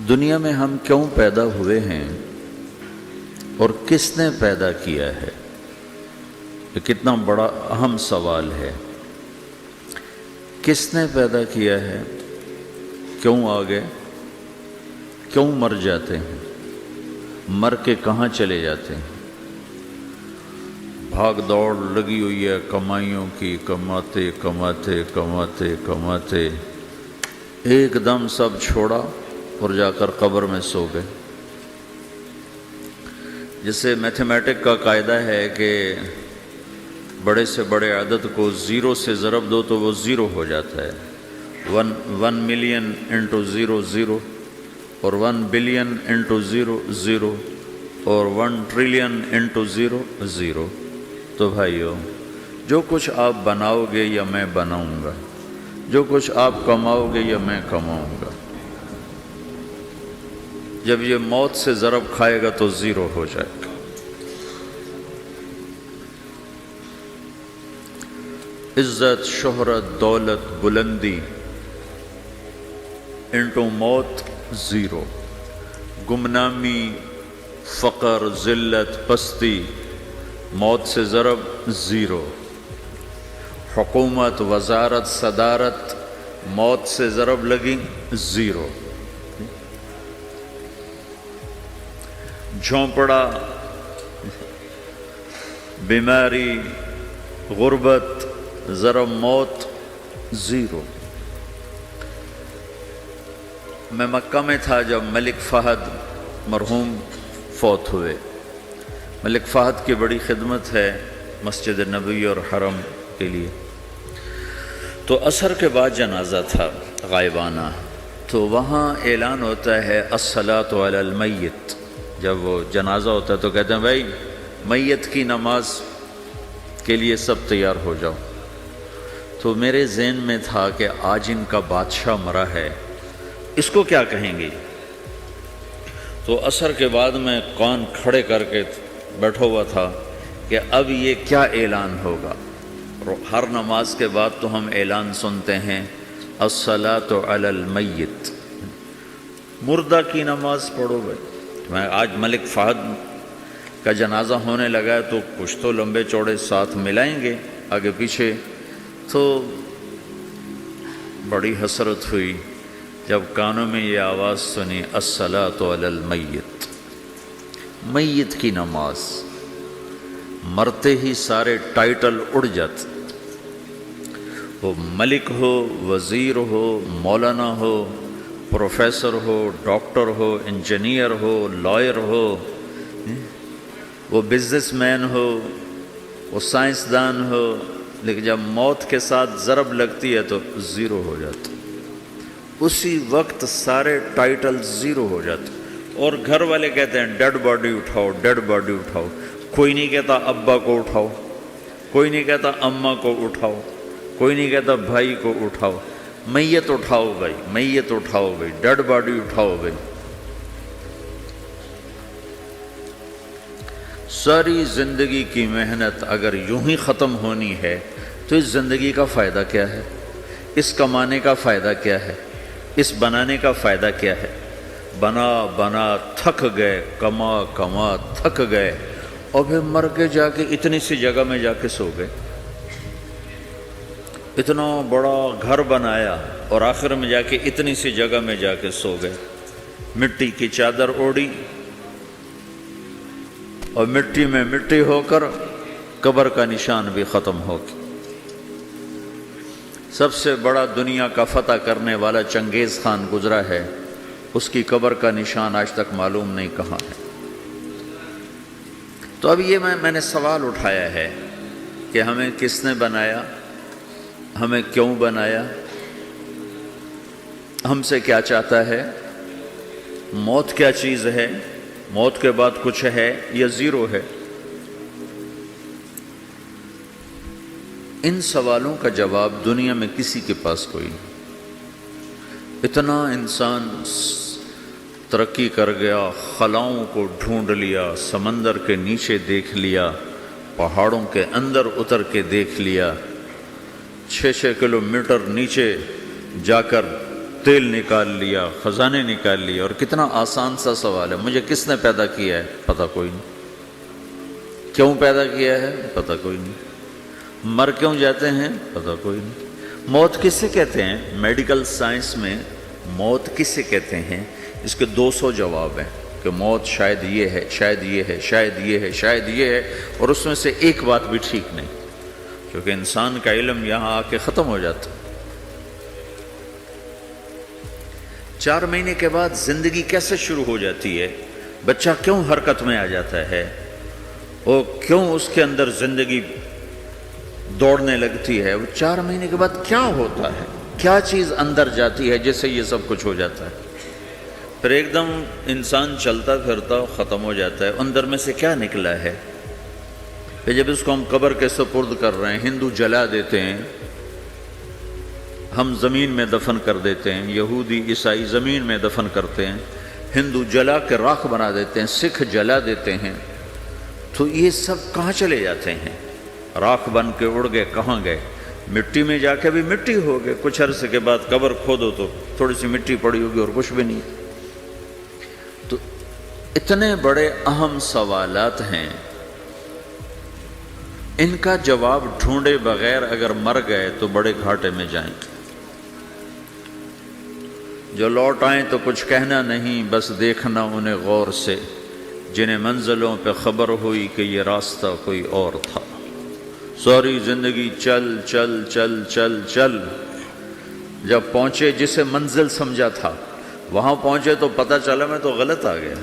دنیا میں ہم کیوں پیدا ہوئے ہیں اور کس نے پیدا کیا ہے؟ یہ کتنا بڑا اہم سوال ہے۔ کس نے پیدا کیا ہے؟ کیوں آ گئے؟ کیوں مر جاتے ہیں؟ مر کے کہاں چلے جاتے ہیں؟ بھاگ دوڑ لگی ہوئی ہے کمائیوں کی، کماتے کماتے کماتے کماتے ایک دم سب چھوڑا اور جا کر قبر میں سو گئے۔ جسے میتھمیٹک کا قاعدہ ہے کہ بڑے سے بڑے عدد کو زیرو سے ضرب دو تو وہ زیرو ہو جاتا ہے۔ 1 ملین انٹو زیرو زیرو، اور 1 بلین انٹو زیرو زیرو، اور 1 ٹریلین انٹو زیرو زیرو۔ تو بھائیو، جو کچھ آپ بناؤ گے یا میں بناؤں گا، جو کچھ آپ کماؤ گے یا میں کماؤں گا، جب یہ موت سے ضرب کھائے گا تو زیرو ہو جائے گا۔ عزت، شہرت، دولت، بلندی انٹو موت زیرو، گمنامی، فقر، ذلت، پستی موت سے ضرب زیرو، حکومت، وزارت، صدارت موت سے ضرب لگی زیرو، جھونپڑا، بیماری، غربت ضرب موت زیرو۔ میں مکہ میں تھا جب ملک فہد مرحوم فوت ہوئے۔ ملک فہد کی بڑی خدمت ہے مسجد نبوی اور حرم کے لیے۔ تو عصر کے بعد جنازہ تھا غائبانہ، تو وہاں اعلان ہوتا ہے الصلاۃ علی المیت۔ جب وہ جنازہ ہوتا ہے تو کہتے ہیں بھائی میت کی نماز کے لیے سب تیار ہو جاؤ۔ تو میرے ذہن میں تھا کہ آج ان کا بادشاہ مرا ہے، اس کو کیا کہیں گے؟ تو عصر کے بعد میں کان کھڑے کر کے بیٹھا ہوا تھا کہ اب یہ کیا اعلان ہوگا۔ ہر نماز کے بعد تو ہم اعلان سنتے ہیں الصلاۃ علی المیت، مردہ کی نماز پڑھو بھائی۔ میں آج ملک فہد کا جنازہ ہونے لگا ہے تو کچھ تو لمبے چوڑے ساتھ ملائیں گے آگے پیچھے۔ تو بڑی حسرت ہوئی جب کانوں میں یہ آواز سنی الصلاۃ علی المیت، میت کی نماز۔ مرتے ہی سارے ٹائٹل اڑ جاتے، وہ ملک ہو، وزیر ہو، مولانا ہو، پروفیسر ہو، ڈاکٹر ہو، انجینئر ہو، لائر ہو، وہ بزنس مین ہو، وہ سائنسدان ہو، لیکن جب موت کے ساتھ ضرب لگتی ہے تو زیرو ہو جاتا، اسی وقت سارے ٹائٹل زیرو ہو جاتے۔ اور گھر والے کہتے ہیں ڈیڈ باڈی اٹھاؤ، ڈیڈ باڈی اٹھاؤ۔ کوئی نہیں کہتا ابا کو اٹھاؤ، کوئی نہیں کہتا اماں کو اٹھاؤ، کوئی نہیں کہتا بھائی کو اٹھاؤ۔ میت اٹھاؤ بھائی، میت اٹھاؤ بھائی، ڈیڈ باڈی اٹھاؤ بھائی۔ ساری زندگی کی محنت اگر یوں ہی ختم ہونی ہے تو اس زندگی کا فائدہ کیا ہے؟ اس کمانے کا فائدہ کیا ہے؟ اس بنانے کا فائدہ کیا ہے؟ بنا بنا تھک گئے، کما کما تھک گئے، اور پھر مر کے جا کے اتنی سی جگہ میں جا کے سو گئے۔ اتنا بڑا گھر بنایا اور آخر میں جا کے اتنی سی جگہ میں جا کے سو گئے۔ مٹی کی چادر اوڑھی اور مٹی میں مٹی ہو کر قبر کا نشان بھی ختم ہو گیا۔ سب سے بڑا دنیا کا فتح کرنے والا چنگیز خان گزرا ہے، اس کی قبر کا نشان آج تک معلوم نہیں کہاں ہے۔ تو اب یہ میں نے سوال اٹھایا ہے کہ ہمیں کس نے بنایا، ہمیں کیوں بنایا، ہم سے کیا چاہتا ہے، موت کیا چیز ہے، موت کے بعد کچھ ہے یا زیرو ہے؟ ان سوالوں کا جواب دنیا میں کسی کے پاس کوئی نہیں۔ اتنا انسان ترقی کر گیا، خلاؤں کو ڈھونڈ لیا، سمندر کے نیچے دیکھ لیا، پہاڑوں کے اندر اتر کے دیکھ لیا، 6 کلومیٹر نیچے جا کر تیل نکال لیا، خزانے نکال لیا، اور کتنا آسان سا سوال ہے، مجھے کس نے پیدا کیا ہے؟ پتہ کوئی نہیں۔ کیوں پیدا کیا ہے؟ پتہ کوئی نہیں۔ مر کیوں جاتے ہیں؟ پتہ کوئی نہیں۔ موت کسے کہتے ہیں؟ میڈیکل سائنس میں موت کسے کہتے ہیں؟ اس کے 200 جواب ہیں کہ موت شاید یہ ہے، شاید یہ ہے، شاید یہ ہے، شاید یہ ہے، اور اس میں سے ایک بات بھی ٹھیک نہیں، کیونکہ انسان کا علم یہاں آ کے ختم ہو جاتا۔ 4 مہینے کے بعد زندگی کیسے شروع ہو جاتی ہے؟ بچہ کیوں حرکت میں آ جاتا ہے؟ اور کیوں اس کے اندر زندگی دوڑنے لگتی ہے؟ وہ 4 مہینے کے بعد کیا ہوتا ہے؟ کیا چیز اندر جاتی ہے جس سے یہ سب کچھ ہو جاتا ہے؟ پھر ایک دم انسان چلتا پھرتا ختم ہو جاتا ہے، اندر میں سے کیا نکلا ہے؟ پھر جب اس کو ہم قبر کے سپرد کر رہے ہیں، ہندو جلا دیتے ہیں، ہم زمین میں دفن کر دیتے ہیں، یہودی عیسائی زمین میں دفن کرتے ہیں، ہندو جلا کے راکھ بنا دیتے ہیں، سکھ جلا دیتے ہیں، تو یہ سب کہاں چلے جاتے ہیں؟ راکھ بن کے اڑ گئے، کہاں گئے؟ مٹی میں جا کے بھی مٹی ہو گئے، کچھ عرصے کے بعد قبر کھودو تو تھوڑی سی مٹی پڑی ہوگی اور کچھ بھی نہیں۔ تو اتنے بڑے اہم سوالات ہیں، ان کا جواب ڈھونڈے بغیر اگر مر گئے تو بڑے گھاٹے میں جائیں۔ جو لوٹ آئیں تو کچھ کہنا نہیں، بس دیکھنا انہیں غور سے، جنہیں منزلوں پہ خبر ہوئی کہ یہ راستہ کوئی اور تھا۔ ساری زندگی چل چل چل چل چل، جب پہنچے جسے منزل سمجھا تھا وہاں پہنچے تو پتہ چلا میں تو غلط آ گیا،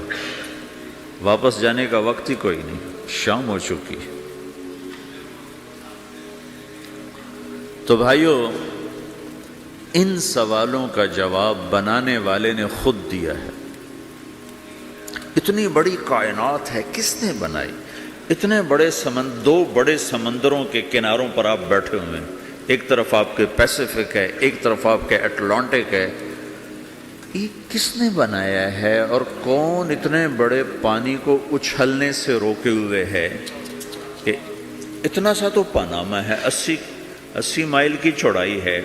واپس جانے کا وقت ہی کوئی نہیں، شام ہو چکی۔ تو بھائیو، ان سوالوں کا جواب بنانے والے نے خود دیا ہے۔ اتنی بڑی کائنات ہے، کس نے بنائی؟ اتنے بڑے دو بڑے سمندروں کے کناروں پر آپ بیٹھے ہوئے ہیں، ایک طرف آپ کے پیسیفک ہے، ایک طرف آپ کے اٹلانٹک ہے، یہ کس نے بنایا ہے؟ اور کون اتنے بڑے پانی کو اچھلنے سے روکے ہوئے ہے کہ اتنا سا تو پاناما ہے، 80 مائل کی چوڑائی ہے،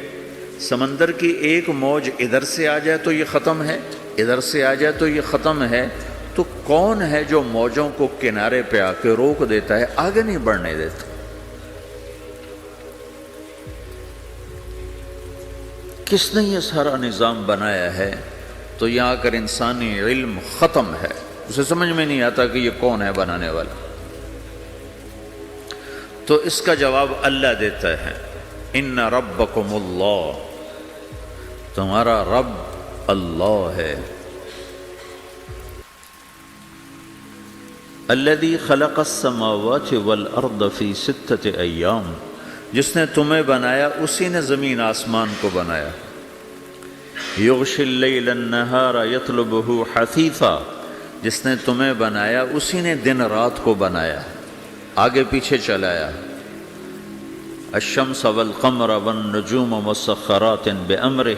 سمندر کی ایک موج ادھر سے آ جائے تو یہ ختم ہے، ادھر سے آ جائے تو یہ ختم ہے، تو کون ہے جو موجوں کو کنارے پہ آ کے روک دیتا ہے، آگے نہیں بڑھنے دیتا؟ کس نے یہ سارا نظام بنایا ہے؟ تو یہاں آ کر انسانی علم ختم ہے، اسے سمجھ میں نہیں آتا کہ یہ کون ہے بنانے والا۔ تو اس کا جواب اللہ دیتا ہے، ان ربکم اللہ، تمہارا رب اللہ ہے، الذی خلق السماوات والارض فی 6 ایام، جس نے تمہیں بنایا اسی نے زمین آسمان کو بنایا، یغشی اللیل النہار یطلبہ حثیثا، جس نے تمہیں بنایا اسی نے دن رات کو بنایا، آگے پیچھے چلایا، الشمس والقمر والنجوم مسخرات بامرہ،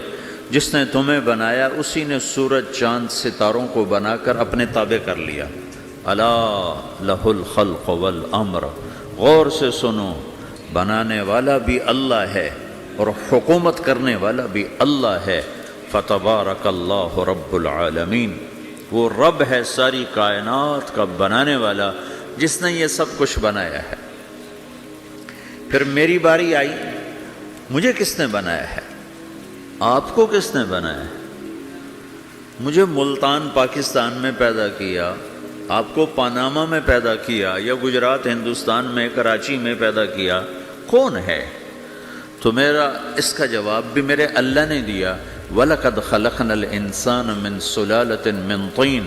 جس نے تمہیں بنایا اسی نے سورج چاند ستاروں کو بنا کر اپنے تابع کر لیا، الا لہ الخلق والامر، غور سے سنو، بنانے والا بھی اللہ ہے اور حکومت کرنے والا بھی اللہ ہے، فتبارک اللہ رب العالمین، وہ رب ہے ساری کائنات کا بنانے والا جس نے یہ سب کچھ بنایا ہے۔ پھر میری باری آئی، مجھے کس نے بنایا ہے؟ آپ کو کس نے بنایا ہے؟ مجھے ملتان پاکستان میں پیدا کیا، آپ کو پاناما میں پیدا کیا، یا گجرات ہندوستان میں کراچی میں پیدا کیا، کون ہے؟ تو میرا اس کا جواب بھی میرے اللہ نے دیا، وَلَقَدْ خَلَقْنَا الْإِنسَانَ مِنْ سُلَالَةٍ مِّن طِينٍ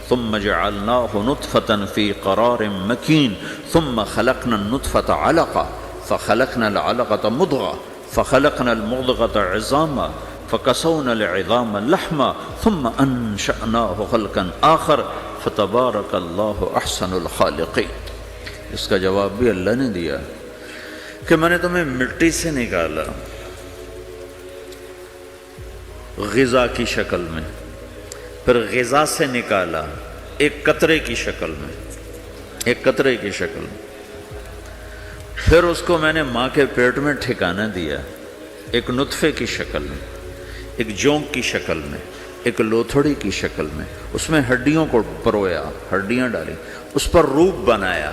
ثُمَّ جَعَلْنَاهُ نُطْفَةً فِي قَرَارٍ مَّكِينٍ ثُمَّ خَلَقْنَا النُّطْفَةَ عَلَقَةً فَخَلَقْنَا الْعَلَقَةَ مُضْغَةً فَخَلَقْنَا الْمُضْغَةَ عِظَامًا فَكَسَوْنَا الْعِظَامَ لَحْمًا ثُمَّ أَنشَأْنَاهُ خَلْقًا آخَرَ فَتَبَارَكَ اللَّهُ أَحْسَنُ الْخَالِقِينَ۔ اس کا جواب بھی اللہ نے دیا کہ میں نے تمہیں مٹی سے نکالا غذا کی شکل میں، پھر غذا سے نکالا ایک قطرے کی شکل میں، ایک قطرے کی شکل میں، پھر اس کو میں نے ماں کے پیٹ میں ٹھکانہ دیا ایک نطفے کی شکل میں، ایک جونک کی شکل میں، ایک لوتھڑی کی شکل میں، اس میں ہڈیوں کو پرویا، ہڈیاں ڈالی، اس پر روپ بنایا۔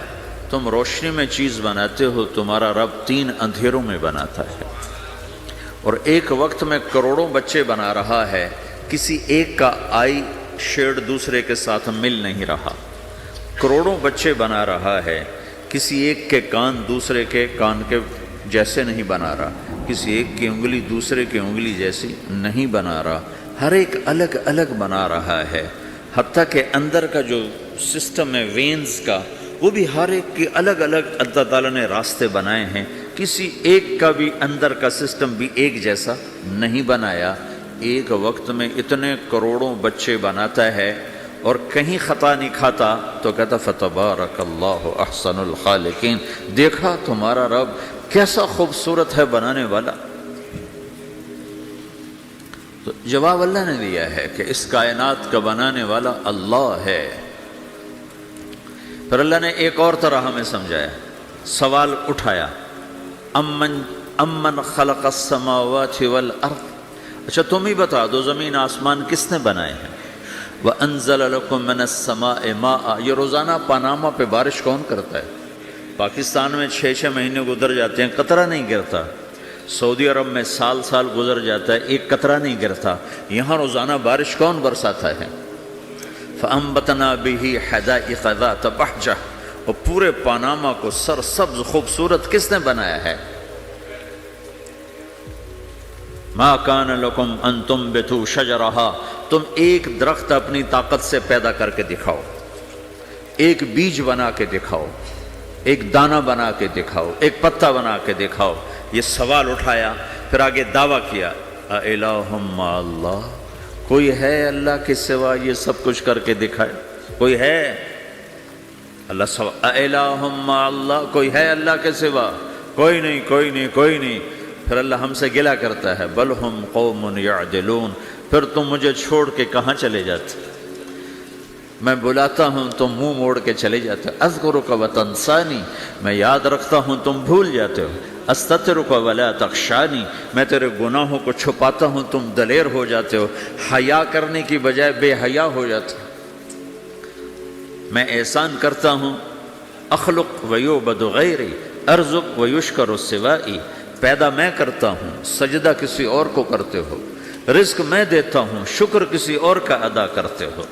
تم روشنی میں چیز بناتے ہو، تمہارا رب 3 اندھیروں میں بناتا ہے، اور ایک وقت میں کروڑوں بچے بنا رہا ہے، کسی ایک کا آئی شیڈ دوسرے کے ساتھ مل نہیں رہا، کروڑوں بچے بنا رہا ہے، کسی ایک کے کان دوسرے کے کان کے جیسے نہیں بنا رہا، کسی ایک کی انگلی دوسرے کی انگلی جیسی نہیں بنا رہا، ہر ایک الگ الگ بنا رہا ہے، حتیٰ کہ اندر کا جو سسٹم ہے وینز کا، وہ بھی ہر ایک کی الگ الگ اللہ تعالیٰ نے راستے بنائے ہیں، کسی ایک کا بھی اندر کا سسٹم بھی ایک جیسا نہیں بنایا۔ ایک وقت میں اتنے کروڑوں بچے بناتا ہے اور کہیں خطا نہیں کھاتا، تو کہتا فتبارک اللہ احسن الخالقین، دیکھا تمہارا رب کیسا خوبصورت ہے بنانے والا۔ تو جواب اللہ نے دیا ہے کہ اس کائنات کا بنانے والا اللہ ہے۔ پھر اللہ نے ایک اور طرح ہمیں سمجھایا، سوال اٹھایا، امن خلق السماوات والارض، اچھا تم ہی بتا دو زمین آسمان کس نے بنائے ہیں؟ وَأَنزَلَ لَكُم مِّنَ السَّمَاءِ مَاءً، یہ روزانہ پاناما پہ بارش کون کرتا ہے؟ پاکستان میں 6 مہینے گزر جاتے ہیں، قطرہ نہیں گرتا، سعودی عرب میں سال گزر جاتا ہے، ایک قطرہ نہیں گرتا، یہاں روزانہ بارش کون برساتا ہے؟ فَأَنبَتْنَا بِهِ حَدَائِقَ ذَاتَ بَهْجَةٍ، اور پورے پاناما کو سرسبز خوبصورت کس نے بنایا ہے؟ مَا كَانَ لَكُمْ أَن تُنبِتُوا شَجَرَهَا، تم ایک درخت اپنی طاقت سے پیدا کر کے دکھاؤ، ایک بیج بنا کے دکھاؤ، ایک دانہ بنا کے دکھاؤ، ایک پتا بنا کے دکھاؤ۔ یہ سوال اٹھایا، پھر آگے دعویٰ کیا، اَإِلَٰهٌ مَّعَ اللَّهِ، کوئی ہے اللہ کے سوا یہ سب کچھ کر کے دکھائے؟ کوئی ہے؟ اللہ سوا اِلَٰهٌ مَّعَ اللَّهِ، کوئی ہے اللہ کے سوا؟ کوئی نہیں، کوئی نہیں، کوئی نہیں۔ پھر اللہ ہم سے گلہ کرتا ہے، بل ہم قوم یعدلون، پھر تم مجھے چھوڑ کے کہاں چلے جاتے؟ میں بلاتا ہوں تم منہ موڑ کے چلے جاتے ہو، اذکرک وتنسانی، میں یاد رکھتا ہوں تم بھول جاتے ہو، استترک ولا تخشانی، میں تیرے گناہوں کو چھپاتا ہوں تم دلیر ہو جاتے ہو، حیا کرنے کی بجائے بے حیا ہو جاتے ہو۔ میں احسان کرتا ہوں، اخلق ویعبد غیری، ارزق ویشکر سوائی، پیدا میں کرتا ہوں، سجدہ کسی اور کو کرتے ہو، رزق میں دیتا ہوں، شکر کسی اور کا ادا کرتے ہو،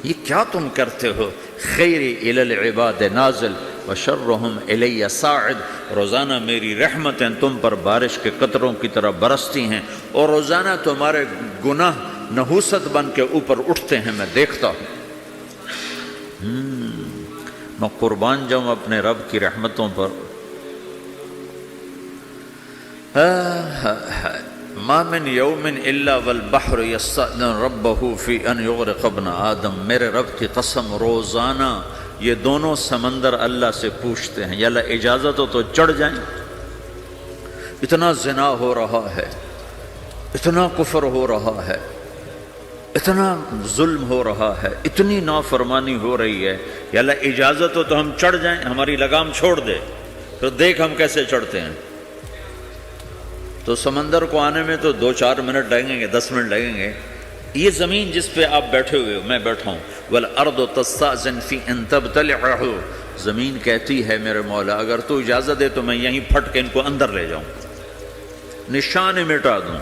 یہ کیا تم کرتے ہو؟ خیری الی العباد نازل وشرہم الی صاعد، روزانہ میری رحمتیں تم پر بارش کے قطروں کی طرح برستی ہیں، اور روزانہ تمہارے گناہ نحوست بن کے اوپر اٹھتے ہیں، میں دیکھتا ہوں۔ میں قربان جاؤں اپنے رب کی رحمتوں پر۔ ما من یوم الا والبحر یستأذن ربہ فی ان یغرق ابن آدم، میرے رب کی قسم روزانہ یہ دونوں سمندر اللہ سے پوچھتے ہیں، یا اللہ اجازت ہو تو چڑھ جائیں، اتنا زنا ہو رہا ہے، اتنا کفر ہو رہا ہے، اتنا ظلم ہو رہا ہے، اتنی نافرمانی ہو رہی ہے، یا اللہ اجازت ہو تو ہم چڑھ جائیں، ہماری لگام چھوڑ دے، پھر دیکھ ہم کیسے چڑھتے ہیں۔ تو سمندر کو آنے میں تو 2-4 منٹ لگیں گے، 10 منٹ لگیں گے۔ یہ زمین جس پہ آپ بیٹھے ہوئے ہو، میں بیٹھا ہوں، وَالْأَرْضُ تَسْتَأْذِنُ فِي أَن تَبْتَلِعَهُ، زمین کہتی ہے میرے مولا اگر تو اجازت دے تو میں یہیں پھٹ کے ان کو اندر لے جاؤں، نشان مٹا دوں۔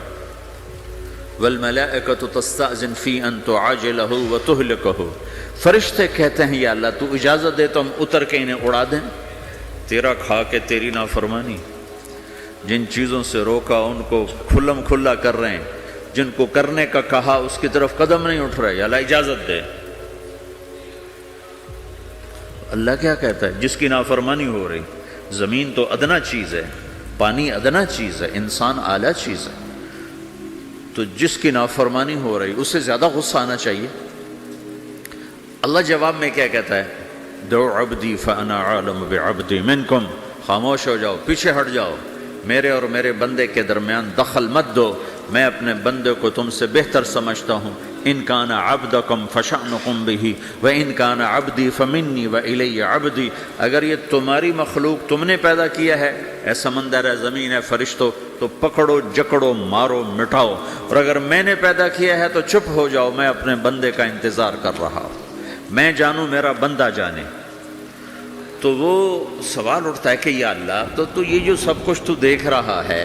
وَالْمَلَائِكَةُ تَسْتَأْذِنُ فِي أَن تُعَاجِلَهُ وَتُهْلِكَهُ، فرشتے کہتے ہیں یا اللہ تو اجازت دے تو ہم اتر کے انہیں اڑا دیں، تیرا کھا کے تیری نافرمانی، جن چیزوں سے روکا ان کو کھلم کھلا کر رہے ہیں، جن کو کرنے کا کہا اس کی طرف قدم نہیں اٹھ رہے، یا اللہ اجازت دے۔ اللہ کیا کہتا ہے؟ جس کی نافرمانی ہو رہی، زمین تو ادنا چیز ہے، پانی ادنا چیز ہے، انسان اعلیٰ چیز ہے، تو جس کی نافرمانی ہو رہی اسے زیادہ غصہ آنا چاہیے۔ اللہ جواب میں کیا کہتا ہے؟ دعو عبدی فانا عالم بعبدی منکم، خاموش ہو جاؤ، پیچھے ہٹ جاؤ، میرے اور میرے بندے کے درمیان دخل مت دو، میں اپنے بندے کو تم سے بہتر سمجھتا ہوں، ان کان عبدکم فشأنکم بہ وان کان عبدی فمنی والی عبدی، اگر یہ تمہاری مخلوق تم نے پیدا کیا ہے، اے سمندر ہے، زمین ہے، فرشتوں، تو پکڑو جکڑو مارو مٹاؤ، اور اگر میں نے پیدا کیا ہے تو چپ ہو جاؤ، میں اپنے بندے کا انتظار کر رہا ہوں، میں جانوں میرا بندہ جانے۔ تو وہ سوال اٹھتا ہے کہ یا اللہ، تو یہ جو سب کچھ تو دیکھ رہا ہے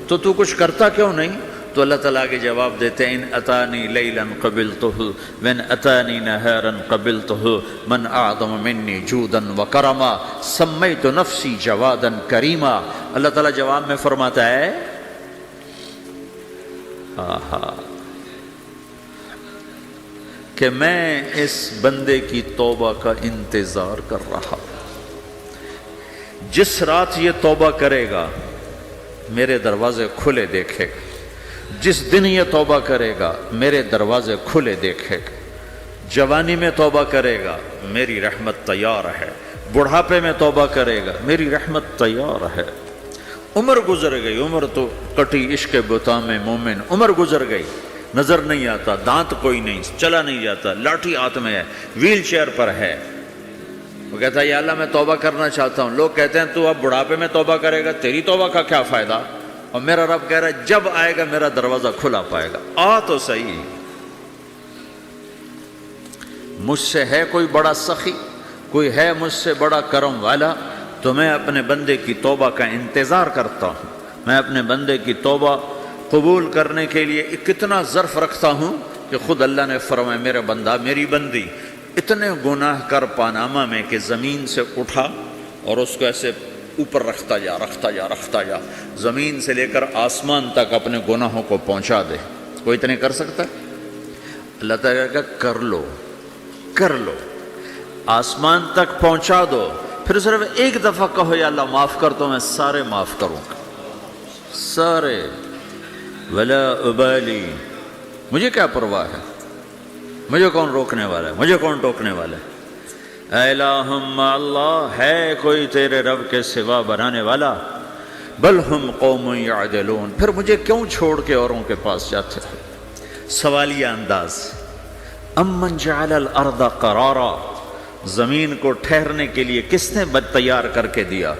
تو کچھ کرتا کیوں نہیں؟ تو اللہ تعالیٰ کے جواب دیتے ہیں ان اتانی لیلا قبلتہ وان اتانی نہارا قبلتہ من اعظم منی جودا وکرما سمیت نفسی جوادا کریما۔ اللہ تعالیٰ جواب میں فرماتا ہے کہ میں اس بندے کی توبہ کا انتظار کر رہا ہوں، جس رات یہ توبہ کرے گا میرے دروازے کھلے دیکھے گا، جس دن یہ توبہ کرے گا میرے دروازے کھلے دیکھے گا، جوانی میں توبہ کرے گا میری رحمت تیار ہے، بڑھاپے میں توبہ کرے گا میری رحمت تیار ہے۔ عمر گزر گئی، عمر تو کٹی عشق بتا میں مومن، عمر گزر گئی، نظر نہیں آتا، دانت کوئی نہیں، چلا نہیں جاتا، لاٹھی ہاتھ میں ہے، ویل چیئر پر ہے۔ وہ کہتا ہے یا اللہ میں توبہ کرنا چاہتا ہوں۔ لوگ کہتے ہیں تو اب بڑھاپے میں توبہ کرے گا، تیری توبہ کا کیا فائدہ؟ اور میرا رب کہہ رہا ہے جب آئے گا میرا دروازہ کھلا پائے گا، آ تو صحیح۔ مجھ سے ہے کوئی بڑا سخی، کوئی ہے مجھ سے بڑا کرم والا، تو میں اپنے بندے کی توبہ کا انتظار کرتا ہوں، میں اپنے بندے کی توبہ قبول کرنے کے لیے کتنا ظرف رکھتا ہوں کہ خود اللہ نے فرمایا میرا بندہ میری بندی اتنے گناہ کر پاناما میں کہ زمین سے اٹھا اور اس کو ایسے اوپر رکھتا جا، زمین سے لے کر آسمان تک اپنے گناہوں کو پہنچا دے۔ کوئی اتنے کر سکتا ہے؟ اللہ تعالیٰ کا کر لو، آسمان تک پہنچا دو، پھر صرف ایک دفعہ کہو یا اللہ معاف کر تو میں سارے معاف کروں گا، سارے، ولا ابالی، مجھے کیا پرواہ ہے، مجھے کون روکنے والا ہے، مجھے کون ٹوکنے والا ہے۔ اے الہم اللہ، ہے کوئی تیرے رب کے سوا بنانے والا؟ بل ہم قوم یعدلون، پھر مجھے کیوں چھوڑ کے اوروں کے پاس جاتے ہیں؟ سوالیہ انداز۔ امن جعل الارض قرارا، زمین کو ٹھہرنے کے لیے کس نے تیار کر کے دیا؟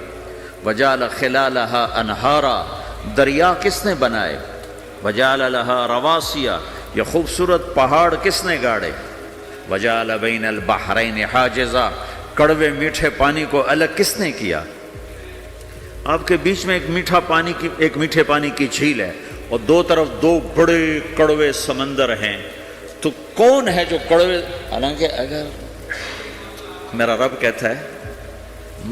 وجعل خلالہا انہارا، دریا کس نے بنائے؟ وجعل لہا رواسیا، یہ خوبصورت پہاڑ کس نے گاڑے؟ وجعل بین البحرین حاجزا، کڑوے میٹھے پانی کو الگ کس نے کیا؟ آپ کے بیچ میں ایک میٹھے پانی کی جھیل ہے اور دو طرف دو بڑے کڑوے سمندر ہیں، تو کون ہے جو کڑوے؟ حالانکہ اگر میرا رب کہتا ہے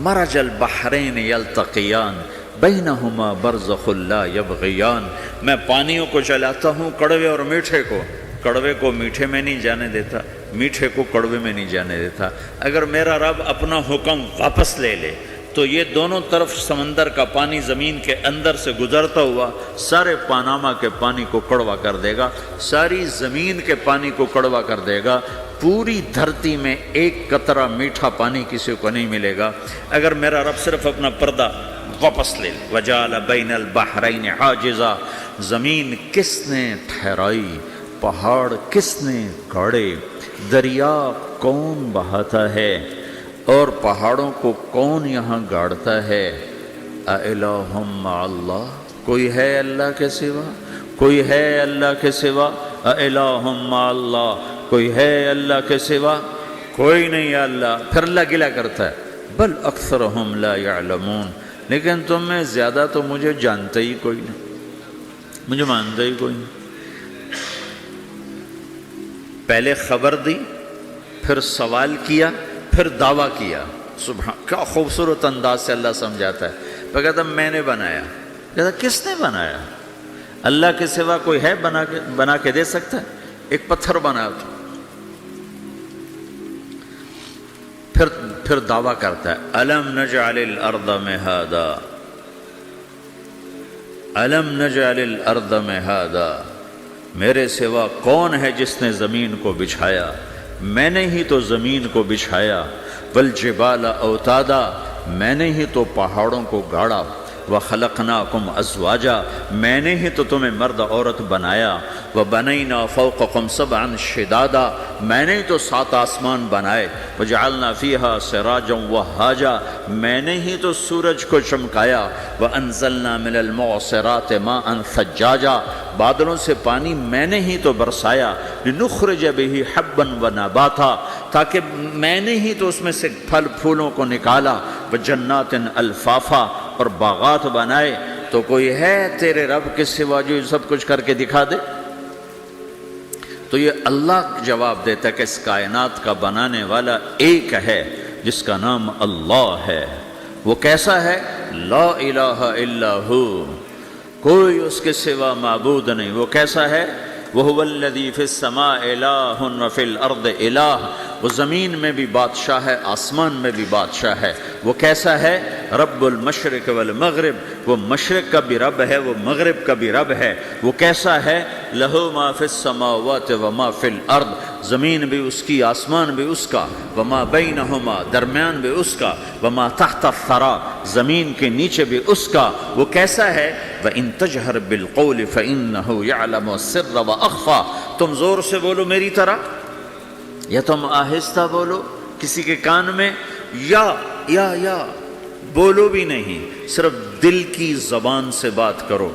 مرج البحرین یلتقیان بینہما برزخ لا یبغیان، میں پانیوں کو چلاتا ہوں، کڑوے اور میٹھے کو، کڑوے کو میٹھے میں نہیں جانے دیتا، میٹھے کو کڑوے میں نہیں جانے دیتا۔ اگر میرا رب اپنا حکم واپس لے لے تو یہ دونوں طرف سمندر کا پانی زمین کے اندر سے گزرتا ہوا سارے پاناما کے پانی کو کڑوا کر دے گا، ساری زمین کے پانی کو کڑوا کر دے گا، پوری دھرتی میں ایک قطرہ میٹھا پانی کسی کو نہیں ملے گا اگر میرا رب صرف اپنا پردہ واپس لے لے۔ وجعل بین البحرین حاجزا، زمین کس نے ٹھہرائی، پہاڑ کس نے گاڑے، دریا کون بہاتا ہے اور پہاڑوں کو کون یہاں گاڑتا ہے؟ اِلَٰهٌ مَّعَ اللَّهِ، کوئی ہے اللہ کے سوا؟ کوئی ہے اللہ کے سوا؟ اِلَٰهٌ مَّعَ اللَّهِ، کوئی ہے اللہ کے سوا؟ کوئی نہیں ہے اللہ۔ پھر اللہ گلہ کرتا ہے بل اکثرہم لا یعلمون، لیکن تم میں زیادہ تو مجھے جانتے ہی کوئی نہیں، مجھے مانتے ہی کوئی نہیں۔ پہلے خبر دی، پھر سوال کیا، پھر دعویٰ کیا۔ سبحان، کیا خوبصورت انداز سے اللہ سمجھاتا ہے۔ وہ کہتا میں نے بنایا، کہتا کس نے بنایا؟ اللہ کے سوا کوئی ہے بنا کے دے سکتا ہے؟ ایک پتھر بنایا تو پھر دعویٰ کرتا ہے الم نجعل الارض مہادا، الم نجعل الارض مہادا، میرے سوا کون ہے جس نے زمین کو بچھایا؟ میں نے ہی تو زمین کو بچھایا۔ والجبال اوتادا، میں نے ہی تو پہاڑوں کو گاڑا۔ وَخَلَقْنَاكُمْ أَزْوَاجًا میں نے ہی تو تمہیں مرد عورت بنایا، وَبَنَيْنَا فَوْقَكُمْ سَبْعًا شِدَادًا میں نے ہی تو 7 آسمان بنائے، وَجَعَلْنَا فِيهَا سِرَاجًا وَهَّاجًا میں نے ہی تو سورج کو چمکایا، وَأَنزَلْنَا مِنَ الْمُعْصِرَاتِ مَاءً ثَجَّاجًا بادلوں سے پانی میں نے ہی تو برسایا، لِنُخْرِجَ بِهِ حَبًّا وَنَبَاتًا تاکہ میں نے ہی تو اس میں سے پھل پھولوں کو نکالا، وَجَنَّاتٍ الْفَافًا اور باغات بنائے۔ تو کوئی ہے تیرے رب کے سوا جو یہ سب کچھ کر کے دکھا دے؟ تو یہ اللہ جواب دیتا ہے کہ اس کائنات کا بنانے والا ایک ہے جس کا نام اللہ ہے۔ وہ کیسا ہے؟ لا الہ الا ہو، کوئی اس کے سوا معبود نہیں۔ وہ کیسا ہے؟ وَهُوَ الَّذِي فِي السَّمَاءِ إِلَٰهٌ وَفِي الْأَرْضِ إِلَٰهٌ وہ زمین میں بھی بادشاہ ہے، آسمان میں بھی بادشاہ ہے۔ وہ کیسا ہے؟ رب المشرق والمغرب وہ مشرق کا بھی رب ہے، وہ مغرب کا بھی رب ہے۔ وہ کیسا ہے؟ لَهُ مَا فِي السَّمَاوَاتِ وَمَا فِي الْأَرْضِ زمین بھی اس کی، آسمان بھی اس کا، وَمَا بَيْنَهُمَا درمیان بھی اس کا، وَمَا تَحْتَ الثَّرَىٰ زمین کے نیچے بھی اس کا۔ وہ کیسا ہے؟ وَإِن تَجْهَرْ بِالْقَوْلِ فَإِنَّهُ يَعْلَمُ السِّرَّ وَأَخْفَىٰ تم زور سے بولو میری طرح، یا تم آہستہ بولو کسی کے کان میں، یا بولو بھی نہیں، صرف دل کی زبان سے بات کرو۔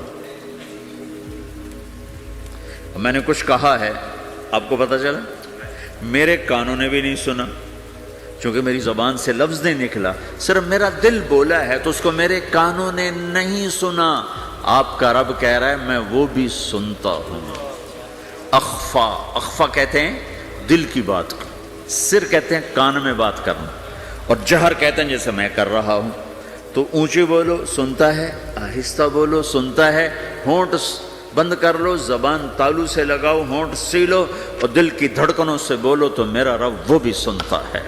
میں نے کچھ کہا ہے، آپ کو پتہ چلا؟ میرے کانوں نے بھی نہیں سنا، چونکہ میری زبان سے لفظ نہیں نکلا، صرف میرا دل بولا ہے تو اس کو میرے کانوں نے نہیں سنا۔ آپ کا رب کہہ رہا ہے میں وہ بھی سنتا ہوں۔ اخفا کہتے ہیں دل کی بات کو، سر کہتے ہیں کان میں بات کرنا، اور جہر کہتے ہیں جیسے میں کر رہا ہوں۔ تو اونچی بولو سنتا ہے، آہستہ بولو سنتا ہے، ہونٹ بند کر لو، زبان تالو سے لگاؤ، ہونٹ سیلو اور دل کی دھڑکنوں سے بولو تو میرا رب وہ بھی سنتا ہے۔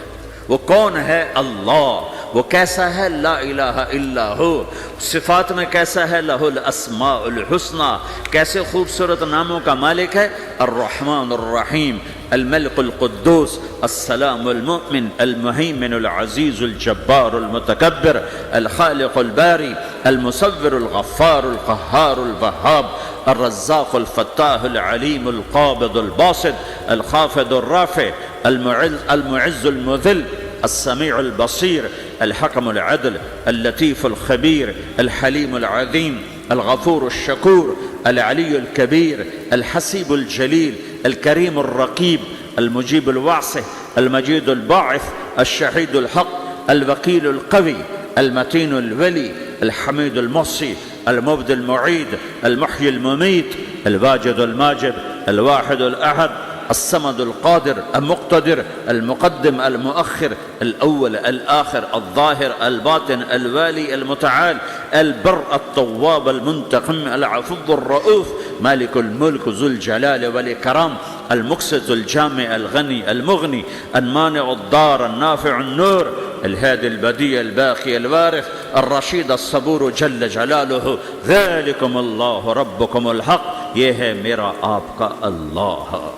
وہ کون ہے؟ اللہ۔ وہ کیسا ہے؟ لا الہ الا ہو۔ صفات میں کیسا ہے؟ لہ الاسماء الحسنی کیسے خوبصورت ناموں کا مالک ہے؟ الرحمن الرحیم، الملک القدوس، السلام المؤمن، المہیمن العزیز الجبار المتکبر، الخالق الباری، المصور الغفار القہار الوہاب، الرزاق الفتاح العلیم القابض الباسط، الخافض الرافع، المعز المذل، السمیع البصیر، الحکم العدل، اللطیف الخبیر، الحلیم العظیم، الغفور الشکور، العلی الکبیر، الحسیب الجلیل، الکریم الرقیب، المجیب الواسع، المجید الباعث، الشہید الحق، الوکیل القوی، المتین الولی، الحمید المحصی، المبدی المعید، المحیی الممیت، الواجد الماجد، الواحد الأحد، الصمد القادر المقتدر، المقدم المؤخر، الأول الآخر، الظاهر الباطن، الوالي المتعال، البر التواب المنتقم، العفو الرؤوف، مالك الملك ذو الجلال والإكرام، المقسط الجامع الغني المغني، المانع الضار النافع النور، الهادي البديع الباقي الوارث، الرشيد الصبور جل جلاله، ذلكم الله ربكم الحق یہ ہے میرا آپ کا اللہ۔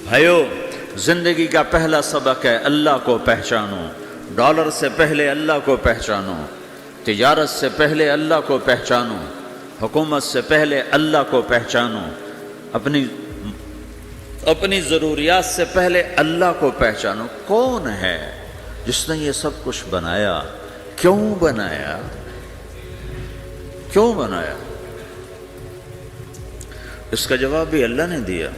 بھائیو، زندگی کا پہلا سبق ہے اللہ کو پہچانو۔ ڈالر سے پہلے اللہ کو پہچانو، تجارت سے پہلے اللہ کو پہچانو، حکومت سے پہلے اللہ کو پہچانو، اپنی ضروریات سے پہلے اللہ کو پہچانو۔ کون ہے جس نے یہ سب کچھ بنایا؟ کیوں بنایا؟ کیوں بنایا؟ اس کا جواب بھی اللہ نے دیا۔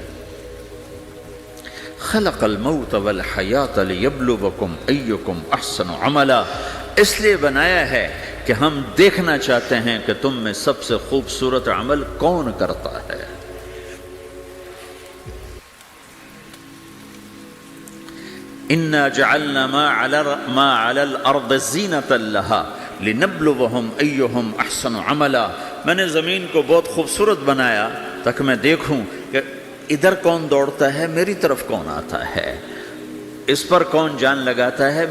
خلق الموت والحیات لیبلوکم ایکم احسن عملا، اس لیے بنایا ہے کہ ہم دیکھنا چاہتے ہیں کہ تم میں سب سے خوبصورت عمل کون کرتا ہے۔ انا جعلنا ما علی الارض زینۃ لها لنبلوہم ایہم احسن عملا، میں نے زمین کو بہت خوبصورت بنایا تاکہ میں دیکھوں کہ ادھر کون دوڑتا ہے، میری طرف کون آتا ہے، اس پر کون جان لگاتا ہے،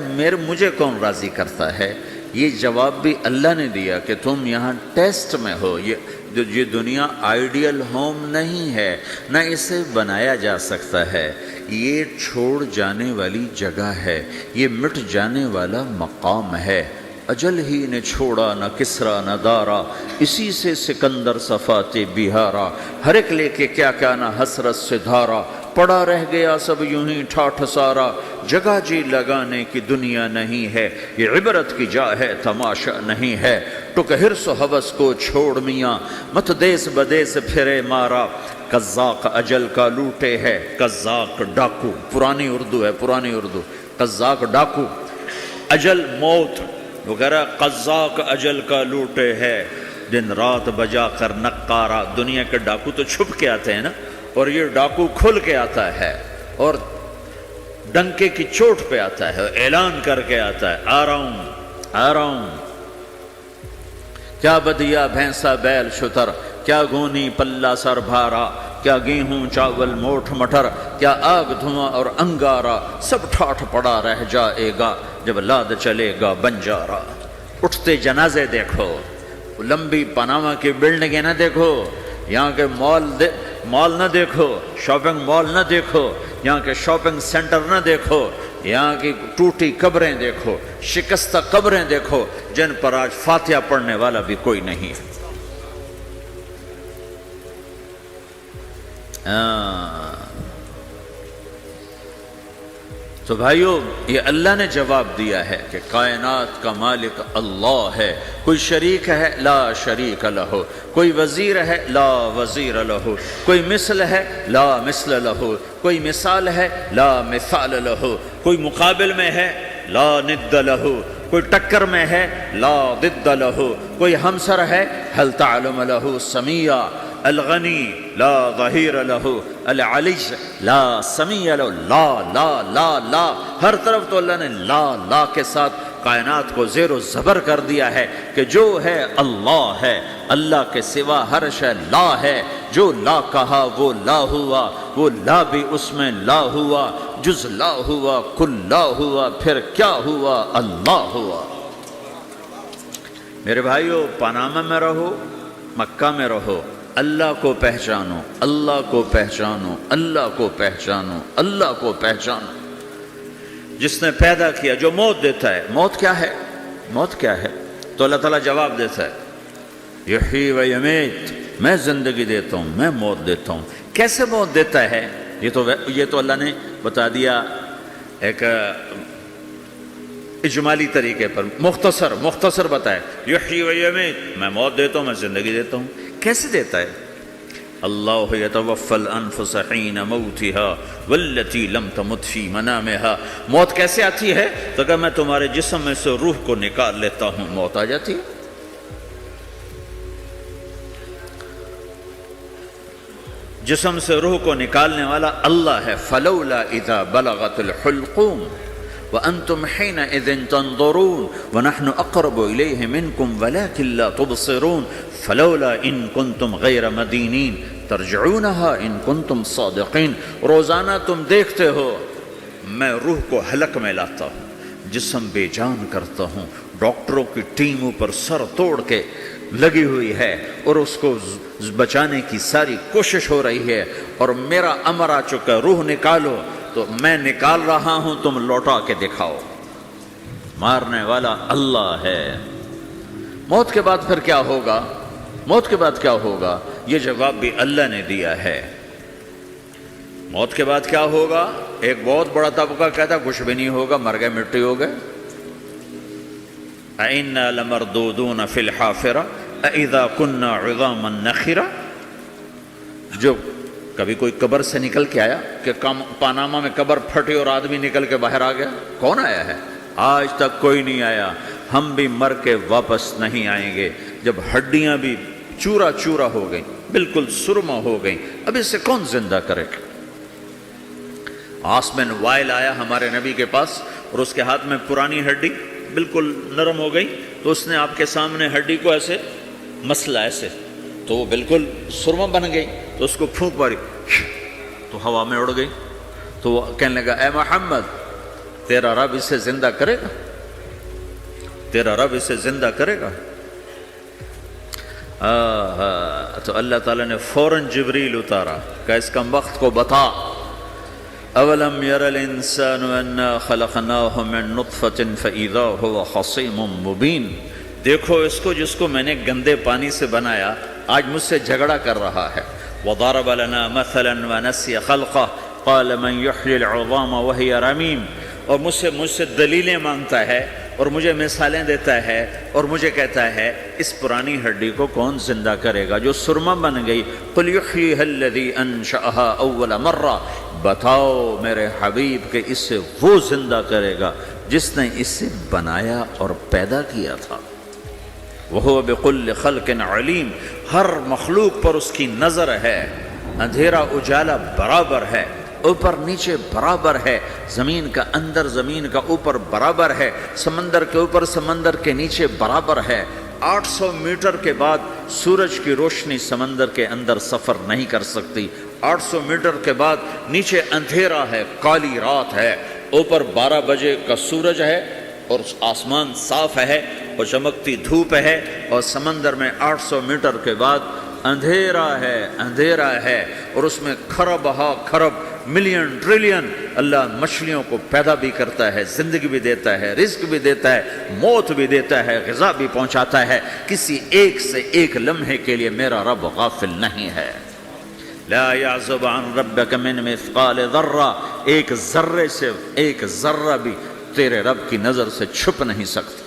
مجھے کون راضی کرتا ہے۔ یہ جواب بھی اللہ نے دیا کہ تم یہاں ٹیسٹ میں ہو، یہ یہ دنیا آئیڈیل ہوم نہیں ہے، نہ اسے بنایا جا سکتا ہے، یہ چھوڑ جانے والی جگہ ہے، یہ مٹ جانے والا مقام ہے۔ اجل ہی نے چھوڑا نہ کسرا نہ دارا، اسی سے سکندر صفات بہارا، ہر ایک لے کے کیا کیا نہ حسرت سے دھارا، پڑا رہ گیا سب یوں ہی ٹھاٹھ سارا، جگہ جی لگانے کی دنیا نہیں ہے، یہ عبرت کی جا ہے تماشا نہیں ہے، ٹک حرص و حوث کو چھوڑ میاں، مت دیس بدیس پھرے مارا، قزاق اجل کا لوٹے ہے، قزاق ڈاکو، پرانی اردو ہے، پرانی اردو، قزاق ڈاکو، اجل موت وغیرہ، قزاق اجل کا لوٹے ہے، دن رات بجا کر نقارا۔ دنیا کے ڈاکو تو چھپ کے آتے ہیں نا، اور یہ ڈاکو کھل کے آتا ہے اور ڈنکے کی چوٹ پہ آتا ہے، اعلان کر کے آتا ہے، آ رہا ہوں آ رہا ہوں۔ کیا بدیا بھینسا بیل شتر، کیا گونی پلہ سر بھارا، کیا گیہوں چاول موٹھ مٹر، کیا آگ دھواں اور انگارا، سب ٹھاٹھ پڑا رہ جائے گا جب لاد چلے گا بنجارا۔ اٹھتے جنازے دیکھو، لمبی پاناما کی بلڈنگیں نہ دیکھو، یہاں کے مال نہ دیکھو، شاپنگ مال نہ دیکھو، یہاں کے شاپنگ سینٹر نہ دیکھو، یہاں کی ٹوٹی قبریں دیکھو، شکستہ قبریں دیکھو، جن پر آج فاتحہ پڑھنے والا بھی کوئی نہیں ہے۔ تو بھائیو، یہ اللہ نے جواب دیا ہے کہ کائنات کا مالک اللہ ہے، کوئی شریک ہے لا شریک لہ، کوئی وزیر ہے لا وزیر لہ، کوئی مثل ہے لا مثل لہ، کوئی مثال ہے لا مثال لہ، کوئی مقابل میں ہے لا ند لہ، کوئی ٹکر میں ہے لا ضد لہ، کوئی ہمسر ہے هل تعلم لہ سمیہ، الغنی لا ظہیر لہ، العلی لا سمیع لہ، لا لا لا لا، ہر طرف تو اللہ نے لا لا کے ساتھ کائنات کو زیر و زبر کر دیا ہے کہ جو ہے اللہ ہے، اللہ کے سوا ہر شے لا ہے، جو لا کہا وہ لا ہوا، وہ لا بھی اس میں لا ہوا، جز لا ہوا کل لا ہوا، پھر کیا ہوا؟ اللہ ہوا۔ میرے بھائیو، پاناما میں رہو، مکہ میں رہو، اللہ کو پہچانو، اللہ کو پہچانو، اللہ کو پہچانو، اللہ کو پہچانو۔ جس نے پیدا کیا، جو موت دیتا ہے، موت کیا ہے؟ موت کیا ہے؟ تو اللہ تعالیٰ جواب دیتا ہے، یحیی و یمیت، میں زندگی دیتا ہوں، میں موت دیتا ہوں۔ کیسے موت دیتا ہے؟ یہ تو اللہ نے بتا دیا ایک اجمالی طریقے پر، مختصر بتائے، یحیی و یمیت، میں موت دیتا ہوں، میں زندگی دیتا ہوں۔ کیسے دیتا ہے؟ اللہ یتوفی الانفس حین موتها والتی لم تمت فی منامها۔ موت کیسے آتی ہے؟ تو کہ میں تمہارے جسم میں سے روح کو نکال لیتا ہوں، موت آ جاتی ہے۔ جسم سے روح کو نکالنے والا اللہ ہے۔ فلولا اذا بلغت الحلقوم وانتم حينئذ تنظرون ونحن اقرب اليه منكم ولكن لا تبصرون فلولا ان كنتم غير مدينين ترجعونها ان كنتم صادقين۔ روزانہ تم دیکھتے ہو میں روح کو حلق میں لاتا ہوں، جسم بے جان کرتا ہوں، ڈاکٹروں کی ٹیم اوپر سر توڑ کے لگی ہوئی ہے اور اس کو بچانے کی ساری کوشش ہو رہی ہے، اور میرا امر آ چکا، روح نکالو، تو میں نکال رہا ہوں، تم لوٹا کے دکھاؤ۔ مارنے والا اللہ ہے۔ موت کے بعد پھر کیا ہوگا؟ موت کے بعد کیا ہوگا؟ یہ جواب بھی اللہ نے دیا ہے۔ موت کے بعد کیا ہوگا؟ ایک بہت بڑا طبقہ کہتا کچھ بھی نہیں ہوگا، مر گئے، مٹی ہو گئے۔ اَإِنَّا لَمَرْدُودُونَ فِي الْحَافِرَةِ أَإِذَا كُنَّا عِظَامًا نَخِرَةً۔ جو کبھی کوئی قبر سے نکل کے آیا کہ پاناما میں قبر پھٹی اور آدمی نکل کے باہر آ گیا؟ کون آیا ہے؟ آج تک کوئی نہیں آیا۔ ہم بھی مر کے واپس نہیں آئیں گے۔ جب ہڈیاں بھی چورا چورا ہو گئیں، بالکل سرما ہو گئیں، اب اس سے کون زندہ کرے گا؟ آسمن وائل آیا ہمارے نبی کے پاس اور اس کے ہاتھ میں پرانی ہڈی بالکل نرم ہو گئی، تو اس نے آپ کے سامنے ہڈی کو ایسے مسلا، ایسے، تو وہ بالکل سرما بن گئی، تو اس کو پھونک ماری تو ہوا میں اڑ گئی۔ تو وہ کہنے لگا، اے محمد، تیرا رب اسے زندہ کرے گا؟ تیرا رب اسے زندہ کرے گا؟ تو اللہ تعالیٰ نے فوراً جبریل اتارا کہ اس کم وقت کو بتا، اولم یر الانسان انا خلقناہ من نطفۃ فاذا هو خصیم مبین، دیکھو اس کو جس کو میں نے گندے پانی سے بنایا آج مجھ سے جھگڑا کر رہا ہے. وضرب لنا مثلا ونسی خلقہ قال من یحیی العظام وہی رمیم، اور مجھ سے دلیلیں مانگتا ہے اور مجھے مثالیں دیتا ہے اور مجھے کہتا ہے اس پرانی ہڈی کو کون زندہ کرے گا جو سرما بن گئی. قل یحییھا الذی انشأھا اول مرہ، بتاؤ میرے حبیب کہ اس سے وہ زندہ کرے گا جس نے اسے بنایا اور پیدا کیا تھا. وہو بکل خلق علیم، ہر مخلوق پر اس کی نظر ہے، اندھیرا اجالا برابر ہے، اوپر نیچے برابر ہے، زمین کا اندر زمین کا اوپر برابر ہے، سمندر کے اوپر سمندر کے نیچے برابر ہے. 800 میٹر کے بعد سورج کی روشنی سمندر کے اندر سفر نہیں کر سکتی. 800 میٹر کے بعد نیچے اندھیرا ہے، کالی رات ہے، اوپر 12 بجے کا سورج ہے اور آسمان صاف ہے اور چمکتی دھوپ ہے، اور سمندر میں 800 میٹر کے بعد اندھیرا ہے اور اس میں کھرب ہا کھرب ملین ٹریلین اللہ مچھلیوں کو پیدا بھی کرتا ہے، زندگی بھی دیتا ہے، رزق بھی دیتا ہے، موت بھی دیتا ہے، غذا بھی پہنچاتا ہے. کسی ایک سے ایک لمحے کے لیے میرا رب غافل نہیں ہے. لا يعزب عن ربك من مثقال ذرہ، ایک ذرے سے ایک ذرہ بھی تیرے رب کی نظر سے چھپ نہیں سکتا.